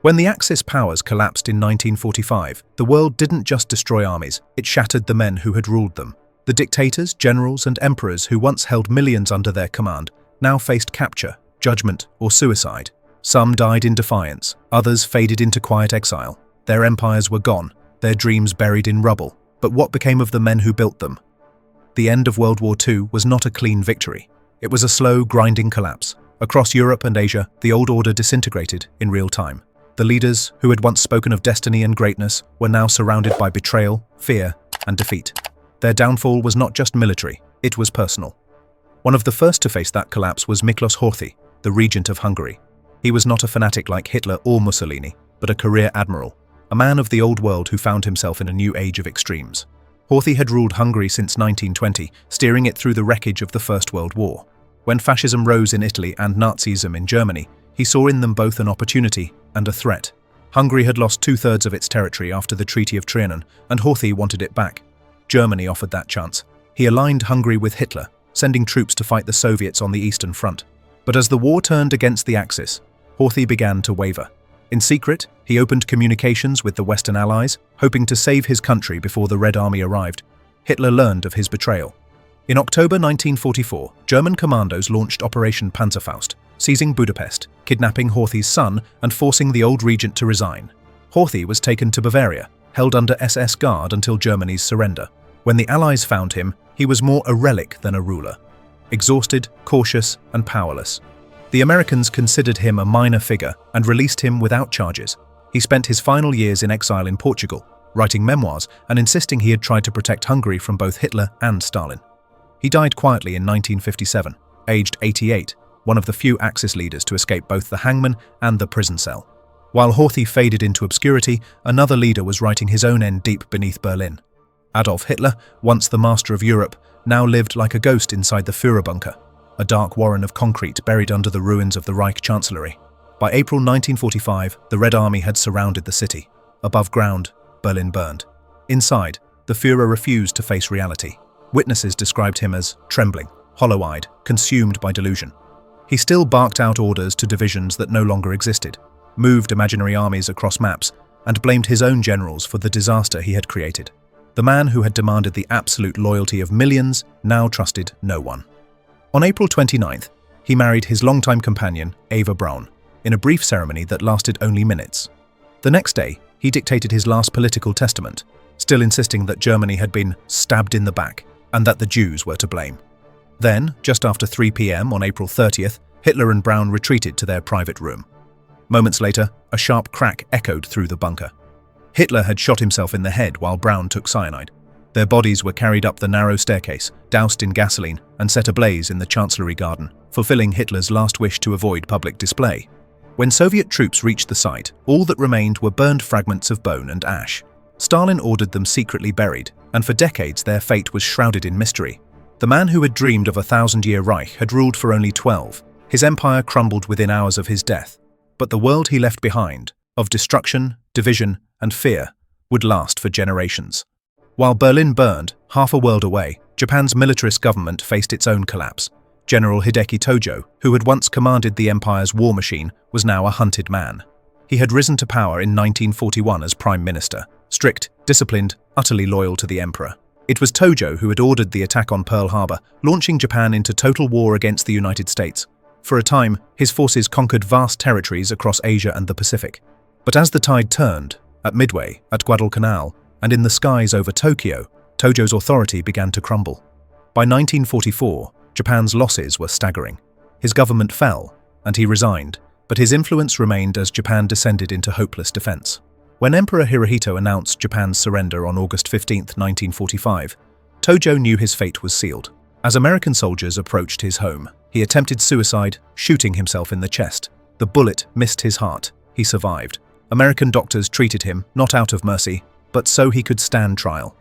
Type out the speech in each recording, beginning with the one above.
When the Axis powers collapsed in 1945, the world didn't just destroy armies, it shattered the men who had ruled them. The dictators, generals, and emperors who once held millions under their command now faced capture, judgment, or suicide. Some died in defiance, others faded into quiet exile. Their empires were gone, their dreams buried in rubble. But what became of the men who built them? The end of World War II was not a clean victory. It was a slow, grinding collapse. Across Europe and Asia, the old order disintegrated in real time. The leaders, who had once spoken of destiny and greatness, were now surrounded by betrayal, fear, and defeat. Their downfall was not just military, it was personal. One of the first to face that collapse was Miklós Horthy, the regent of Hungary. He was not a fanatic like Hitler or Mussolini, but a career admiral, a man of the old world who found himself in a new age of extremes. Horthy had ruled Hungary since 1920, steering it through the wreckage of the First World War. When fascism rose in Italy and Nazism in Germany, he saw in them both an opportunity and a threat. Hungary had lost 2/3 of its territory after the Treaty of Trianon, and Horthy wanted it back. Germany offered that chance. He aligned Hungary with Hitler, sending troops to fight the Soviets on the Eastern Front. But as the war turned against the Axis, Horthy began to waver. In secret, he opened communications with the Western Allies, hoping to save his country before the Red Army arrived. Hitler learned of his betrayal. In October 1944, German commandos launched Operation Panzerfaust, seizing Budapest, kidnapping Horthy's son, and forcing the old regent to resign. Horthy was taken to Bavaria, held under SS guard until Germany's surrender. When the Allies found him, he was more a relic than a ruler. Exhausted, cautious, and powerless. The Americans considered him a minor figure and released him without charges. He spent his final years in exile in Portugal, writing memoirs and insisting he had tried to protect Hungary from both Hitler and Stalin. He died quietly in 1957, aged 88, one of the few Axis leaders to escape both the hangman and the prison cell. While Horthy faded into obscurity, another leader was writing his own end deep beneath Berlin. Adolf Hitler, once the master of Europe, now lived like a ghost inside the Führer bunker, a dark warren of concrete buried under the ruins of the Reich Chancellery. By April 1945, the Red Army had surrounded the city. Above ground, Berlin burned. Inside, the Führer refused to face reality. Witnesses described him as trembling, hollow-eyed, consumed by delusion. He still barked out orders to divisions that no longer existed, moved imaginary armies across maps, and blamed his own generals for the disaster he had created. The man who had demanded the absolute loyalty of millions now trusted no one. On April 29th, he married his longtime companion, Eva Braun, in a brief ceremony that lasted only minutes. The next day, he dictated his last political testament, still insisting that Germany had been stabbed in the back and that the Jews were to blame. Then, just after 3 p.m. on April 30th, Hitler and Braun retreated to their private room. Moments later, a sharp crack echoed through the bunker. Hitler had shot himself in the head while Braun took cyanide. Their bodies were carried up the narrow staircase, doused in gasoline, and set ablaze in the Chancellery garden, fulfilling Hitler's last wish to avoid public display. When Soviet troops reached the site, all that remained were burned fragments of bone and ash. Stalin ordered them secretly buried, and for decades their fate was shrouded in mystery. The man who had dreamed of a 1,000-year Reich had ruled for only 12. His empire crumbled within hours of his death. But the world he left behind, of destruction, division, and fear, would last for generations. While Berlin burned, half a world away, Japan's militarist government faced its own collapse. General Hideki Tojo, who had once commanded the empire's war machine, was now a hunted man. He had risen to power in 1941 as prime minister, strict, disciplined, utterly loyal to the emperor. It was Tojo who had ordered the attack on Pearl Harbor, launching Japan into total war against the United States. For a time, his forces conquered vast territories across Asia and the Pacific. But as the tide turned, at Midway, at Guadalcanal, and in the skies over Tokyo, Tojo's authority began to crumble. By 1944, Japan's losses were staggering. His government fell, and he resigned, but his influence remained as Japan descended into hopeless defense. When Emperor Hirohito announced Japan's surrender on August 15, 1945, Tojo knew his fate was sealed. As American soldiers approached his home, he attempted suicide, shooting himself in the chest. The bullet missed his heart. He survived. American doctors treated him, not out of mercy, but so he could stand trial.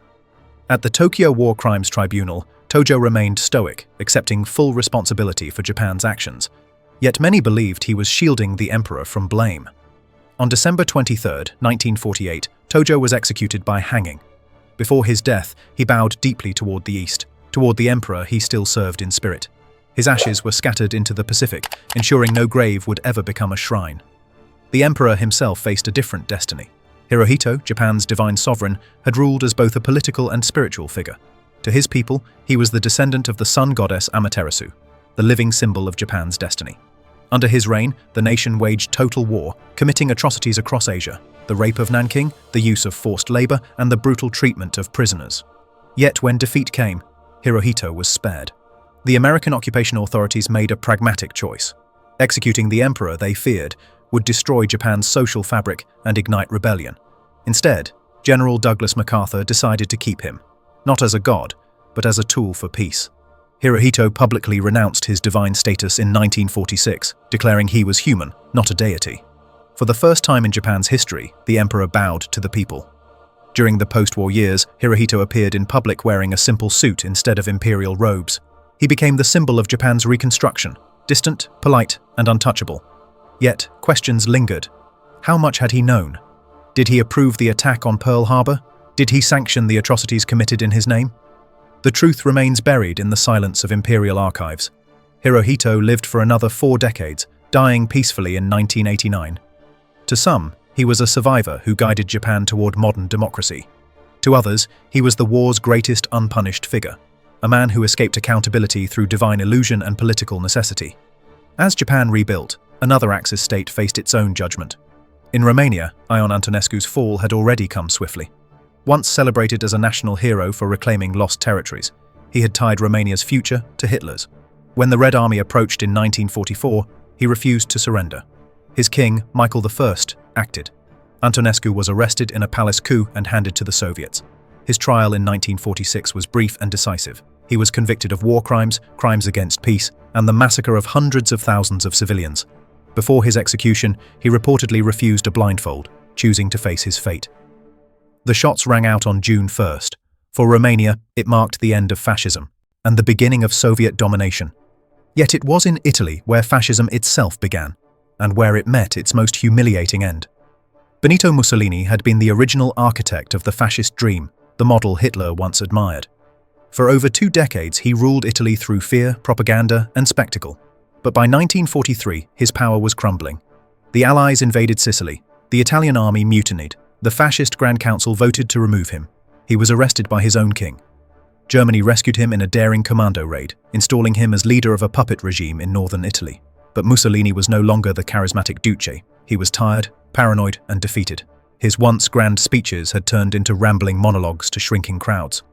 At the Tokyo War Crimes Tribunal, Tojo remained stoic, accepting full responsibility for Japan's actions. Yet many believed he was shielding the emperor from blame. On December 23, 1948, Tojo was executed by hanging. Before his death, he bowed deeply toward the east, toward the emperor he still served in spirit. His ashes were scattered into the Pacific, ensuring no grave would ever become a shrine. The emperor himself faced a different destiny. Hirohito, Japan's divine sovereign, had ruled as both a political and spiritual figure. To his people, he was the descendant of the sun goddess Amaterasu, the living symbol of Japan's destiny. Under his reign, the nation waged total war, committing atrocities across Asia: the rape of Nanking, the use of forced labor, and the brutal treatment of prisoners. Yet when defeat came, Hirohito was spared. The American occupation authorities made a pragmatic choice. Executing the emperor they feared would destroy Japan's social fabric and ignite rebellion. Instead, General Douglas MacArthur decided to keep him, not as a god, but as a tool for peace. Hirohito publicly renounced his divine status in 1946, declaring he was human, not a deity. For the first time in Japan's history, the emperor bowed to the people. During the post-war years, Hirohito appeared in public wearing a simple suit instead of imperial robes. He became the symbol of Japan's reconstruction, distant, polite, and untouchable. Yet, questions lingered. How much had he known? Did he approve the attack on Pearl Harbor? Did he sanction the atrocities committed in his name? The truth remains buried in the silence of imperial archives. Hirohito lived for another 4 decades, dying peacefully in 1989. To some, he was a survivor who guided Japan toward modern democracy. To others, he was the war's greatest unpunished figure, a man who escaped accountability through divine illusion and political necessity. As Japan rebuilt, another Axis state faced its own judgment. In Romania, Ion Antonescu's fall had already come swiftly. Once celebrated as a national hero for reclaiming lost territories, he had tied Romania's future to Hitler's. When the Red Army approached in 1944, he refused to surrender. His king, Michael I, acted. Antonescu was arrested in a palace coup and handed to the Soviets. His trial in 1946 was brief and decisive. He was convicted of war crimes, crimes against peace, and the massacre of hundreds of thousands of civilians. Before his execution, he reportedly refused a blindfold, choosing to face his fate. The shots rang out on June 1st. For Romania, it marked the end of fascism and the beginning of Soviet domination. Yet it was in Italy where fascism itself began, and where it met its most humiliating end. Benito Mussolini had been the original architect of the fascist dream, the model Hitler once admired. For over 2 decades, he ruled Italy through fear, propaganda, and spectacle. But by 1943, his power was crumbling. The Allies invaded Sicily. The Italian army mutinied. The fascist Grand Council voted to remove him. He was arrested by his own king. Germany rescued him in a daring commando raid, installing him as leader of a puppet regime in northern Italy. But Mussolini was no longer the charismatic Duce. He was tired, paranoid, and defeated. His once grand speeches had turned into rambling monologues to shrinking crowds.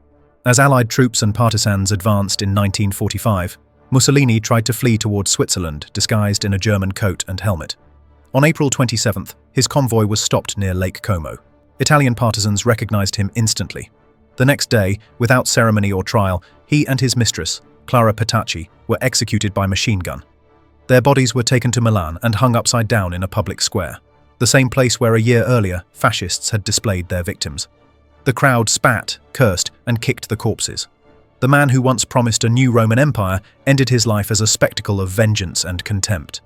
As Allied troops and partisans advanced in 1945, Mussolini tried to flee towards Switzerland, disguised in a German coat and helmet. On April 27th, his convoy was stopped near Lake Como. Italian partisans recognized him instantly. The next day, without ceremony or trial, he and his mistress, Clara Petacci, were executed by machine gun. Their bodies were taken to Milan and hung upside down in a public square, the same place where a year earlier fascists had displayed their victims. The crowd spat, cursed, and kicked the corpses. The man who once promised a new Roman Empire ended his life as a spectacle of vengeance and contempt.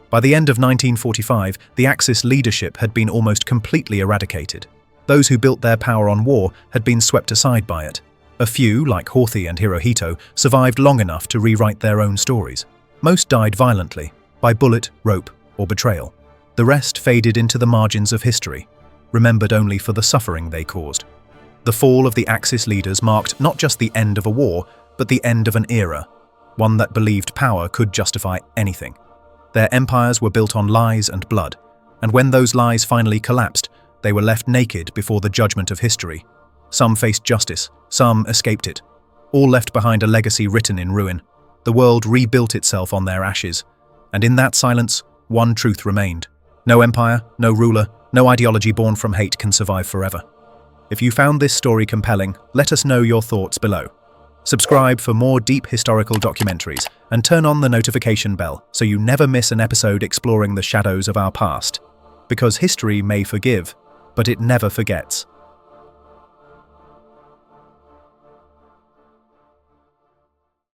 By the end of 1945, the Axis leadership had been almost completely eradicated. Those who built their power on war had been swept aside by it. A few, like Horthy and Hirohito, survived long enough to rewrite their own stories. Most died violently, by bullet, rope, or betrayal. The rest faded into the margins of history, remembered only for the suffering they caused. The fall of the Axis leaders marked not just the end of a war, but the end of an era, one that believed power could justify anything. Their empires were built on lies and blood, and when those lies finally collapsed, they were left naked before the judgment of history. Some faced justice, some escaped it. All left behind a legacy written in ruin. The world rebuilt itself on their ashes, and in that silence, one truth remained. No empire, no ruler, no ideology born from hate can survive forever. If you found this story compelling, let us know your thoughts below. Subscribe for more deep historical documentaries and turn on the notification bell so you never miss an episode exploring the shadows of our past. Because history may forgive, but it never forgets.